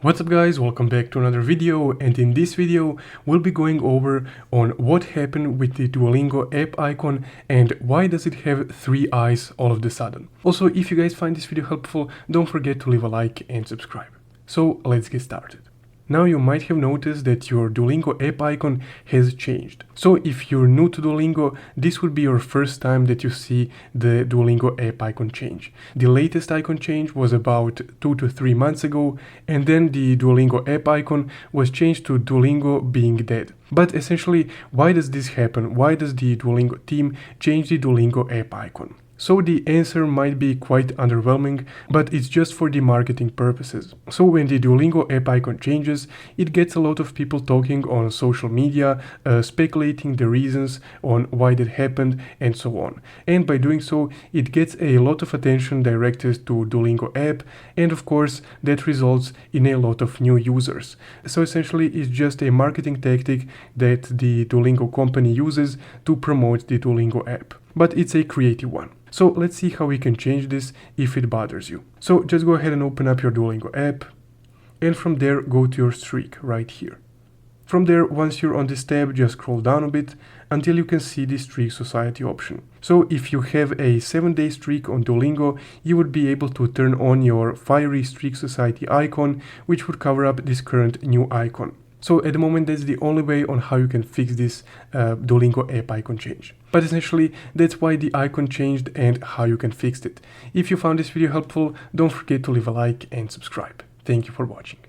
What's up guys, welcome back to another video, and in this video we'll be going over on what happened with the Duolingo app icon and why does it have 3 eyes all of a sudden. Also, if you guys find this video helpful, don't forget to leave a like and subscribe. So let's get started. Now you might have noticed that your Duolingo app icon has changed. So if you're new to Duolingo, this would be your first time that you see the Duolingo app icon change. The latest icon change was about 2 to 3 months ago, and then the Duolingo app icon was changed to Duolingo being dead. But essentially, why does this happen? Why does the Duolingo team change the Duolingo app icon? So the answer might be quite underwhelming, but it's just for the marketing purposes. So when the Duolingo app icon changes, it gets a lot of people talking on social media, speculating the reasons on why that happened and so on. And by doing so, it gets a lot of attention directed to Duolingo app, and of course that results in a lot of new users. So essentially it's just a marketing tactic that the Duolingo company uses to promote the Duolingo app. But it's a creative one. So let's see how we can change this if it bothers you. So just go ahead and open up your Duolingo app, and from there go to your streak right here. From there, once you're on this tab, just scroll down a bit until you can see the Streak Society option. So if you have a 7-day streak on Duolingo, you would be able to turn on your fiery Streak Society icon, which would cover up this current new icon. So at the moment, that's the only way on how you can fix this Duolingo app icon change. But essentially, that's why the icon changed and how you can fix it. If you found this video helpful, don't forget to leave a like and subscribe. Thank you for watching.